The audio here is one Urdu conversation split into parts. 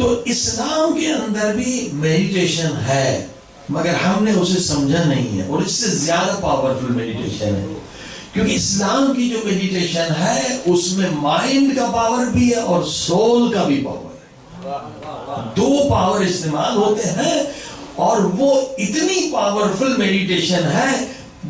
تو اسلام کے اندر بھی میڈیٹیشن ہے، مگر ہم نے اسے سمجھا نہیں ہے، اور اس سے زیادہ پاورفل میڈیٹیشن ہے، کیونکہ اسلام کی جو میڈیٹیشن ہے اس میں مائنڈ کا پاور بھی ہے اور سول کا بھی پاور ہے، دو پاور استعمال ہوتے ہیں، اور وہ اتنی پاورفل میڈیٹیشن ہے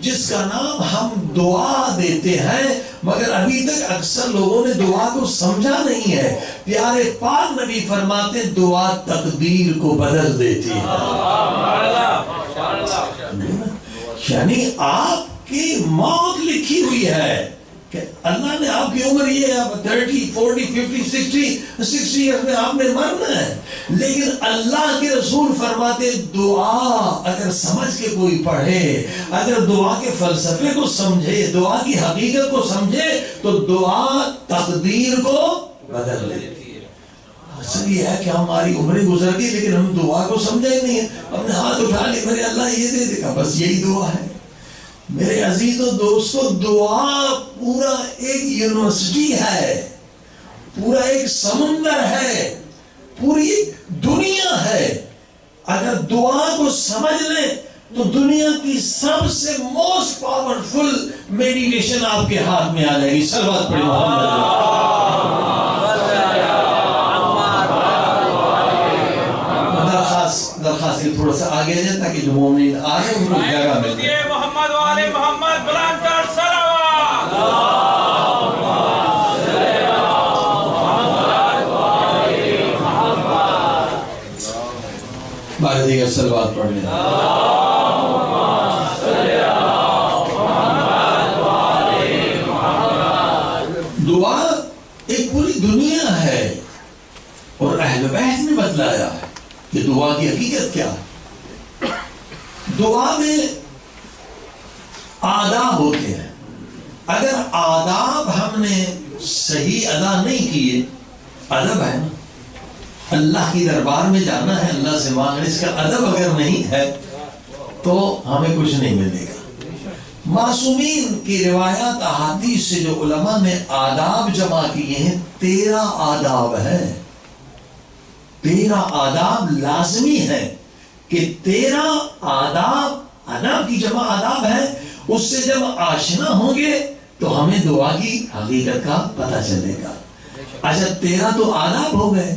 جس کا نام ہم دعا دیتے ہیں، مگر ابھی تک اکثر لوگوں نے دعا کو سمجھا نہیں ہے۔ پیارے پاک نبی فرماتے ہیں دعا تقدیر کو بدل دیتی ہے، یعنی آپ کی موت لکھی ہوئی ہے کہ اللہ نے آپ کی عمر یہ ہے 30 40 50 60 ایئرز میں آپ نے مرنا ہے، لیکن اللہ کے رسول فرماتے دعا اگر سمجھ کے کوئی پڑھے، اگر دعا کے فلسفے کو سمجھے، دعا کی حقیقت کو سمجھے، تو دعا تقدیر کو بدل دیتی ہے۔ اصل یہ ہے کہ ہماری عمریں گزر گئی لیکن ہم دعا کو سمجھا ہی نہیں ہے، ہم نے ہاتھ اٹھا لیا میرے اللہ یہ دے دے گا، بس یہی دعا ہے۔ میرے عزیز و دوستو، دعا پورا ایک یونیورسٹی ہے، پورا ایک سمندر ہے، پوری ایک دنیا ہے۔ اگر دعا کو سمجھ لیں تو دنیا کی سب سے موسٹ پاورفل میڈیٹیشن آپ کے ہاتھ میں آ جائے گی۔ صلوات پڑھیں درخواست تھوڑا سا آگے جائے تاکہ جو مومنین آ رہے ہیں ان کو جگہ مل جائے۔ محمد والے محمد بلند کر صلوات۔ بارے دیگر صلوات پڑھ لیں۔ دعا ایک پوری دنیا ہے، اور اہل بیت نے بتلایا کہ دعا کی حقیقت کیا ہے۔ دعا میں آداب ہوتے ہیں، اگر آداب ہم نے صحیح ادا نہیں کیے، ادب ہے نا، اللہ کی دربار میں جانا ہے، اللہ سے مانگنا، اس کا ادب اگر نہیں ہے تو ہمیں کچھ نہیں ملے گا۔ معصومین کی روایات احادیث سے جو علماء نے آداب جمع کیے ہیں 13 آداب ہیں، 13 آداب لازمی ہے کہ 13 آداب، آداب کی جمع آداب ہے، اس سے جب آشنا ہوں گے تو ہمیں دعا کی حقیقت کا پتہ چلے گا۔ اچھا 13 تو آداب ہو گئے،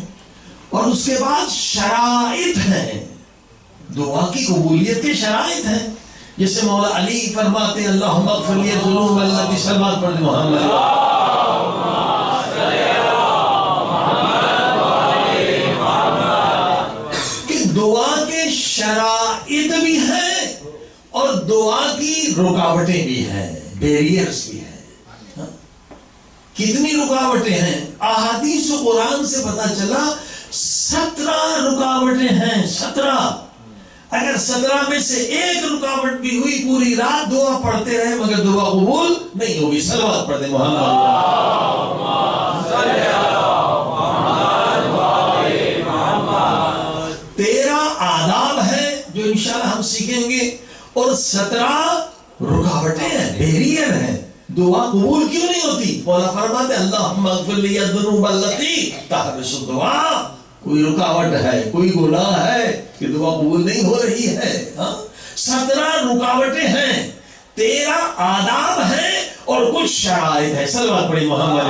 اور اس کے بعد شرائط ہیں، دعا کی قبولیت کے شرائط ہیں، جسے مولا علی فرماتے ہیں اللہم اغفر لی ذنوب التی، صلوات پڑھ محمد، کہ دعا کے شرائط بھی ہیں اور دعا کی رکاوٹیں بھی ہیں، بیریئرز بھی ہیں۔ کتنی رکاوٹیں ہیں؟ احادیث و قرآن سے پتہ چلا 17 رکاوٹیں ہیں، 17۔ اگر 17 میں سے ایک رکاوٹ بھی ہوئی، پوری رات دعا پڑھتے رہے مگر دعا قبول نہیں ہوگی۔ صلوات پڑھتے محمد۔ 13 آداب ہیں جو انشاءاللہ ہم سیکھیں گے، اور 17 رکاوٹیں ہیں، بیریئر ہیں، دعا قبول کیوں نہیں ہوتی؟ مولا فرماتے ہیں اللہم اغفر لی الذنوب التی تحبس الدعاء، کوئی رکاوٹ ہے، کوئی گناہ ہے کہ دعا قبول نہیں ہو رہی ہے۔ 17 رکاوٹیں ہیں، 13 آداب ہیں، اور کچھ شرائط ہیں۔ صلوات پڑھی محمد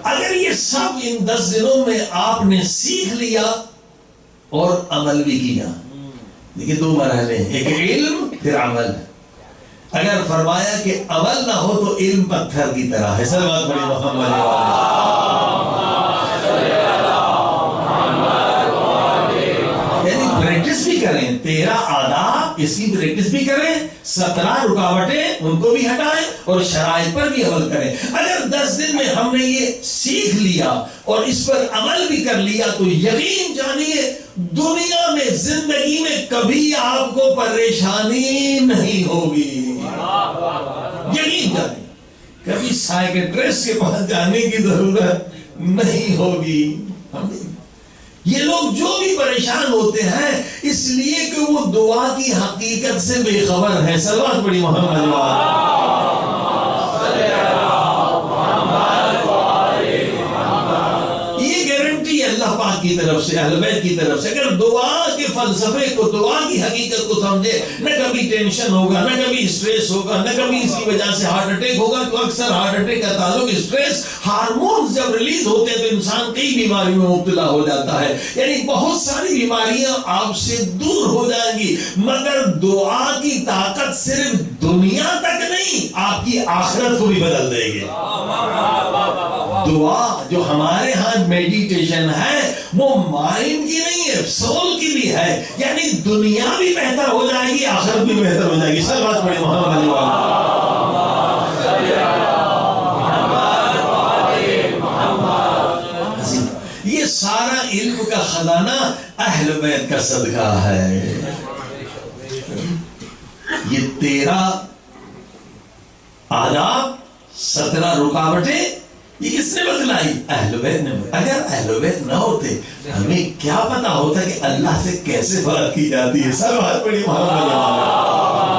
اگر یہ سب ان 10 دنوں میں آپ نے سیکھ لیا اور عمل بھی کیا، دیکھیں 2 مرحلے ہیں، ایک علم پھر عمل۔ اگر فرمایا کہ عمل نہ ہو تو علم پتھر کی طرح ہے۔ صلوات پڑھی محمد۔ یعنی پریکٹس بھی کریں، 13 آداب اس کی پریکٹس بھی کریں، 17 رکاوٹیں ان کو بھی ہٹائیں، اور شرائط پر بھی عمل کریں۔ اگر 10 دن میں ہم نے یہ سیکھ لیا اور اس پر عمل بھی کر لیا تو یقین جانیے دنیا میں، زندگی میں کبھی آپ کو پریشانی نہیں ہوگی۔ یقین جانیے کبھی سائیکٹرسٹ کے پاس جانے کی ضرورت نہیں ہوگی۔ یہ لوگ جو بھی پریشان ہوتے ہیں اس لیے کہ وہ دعا کی حقیقت سے بے خبر ہیں۔ صلوات پڑھی محمد۔ کی طرف سے، اہل بیت کی طرف سے اگر دعا کے فلسفے کو، دعا کی حقیقت کو سمجھے، نہ کبھی ٹینشن ہوگا، نہ کبھی اسٹریس ہوگا، نہ کبھی اس کی وجہ سے ہارٹ اٹیک ہوگا. تو اکثر ہارٹ اٹیک کا تعلق اسٹریس ہارمونز جب ریلیز ہوتے ہیں تو انسان کئی بیماریوں میں مبتلا ہو جاتا ہے. یعنی بہت ساری بیماریاں آپ سے دور ہو جائیں گی، مگر دعا کی طاقت صرف دنیا تک نہیں، آپ کی آخرت کو بھی بدل دے گی. دعا جو ہمارے ہاں میڈیٹیشن ہے وہ مائنڈ کی نہیں ہے، سول کی بھی ہے. یعنی دنیا بھی بہتر ہو جائے گی، آخرت بھی بہتر ہو جائے گی. سب بات پڑھی محمد علی والا. یہ سارا علم کا خزانہ اہل بیت کا صدقہ ہے. یہ 13 آداب، 17 رکاوٹیں یہ کس نے بتلائی؟ اہل بیت نے. اگر اہل بیت نہ ہوتے ہمیں کیا پتا ہوتا کہ اللہ سے کیسے بات کی جاتی ہے. سب ہاتھ پڑی محمد علی والا.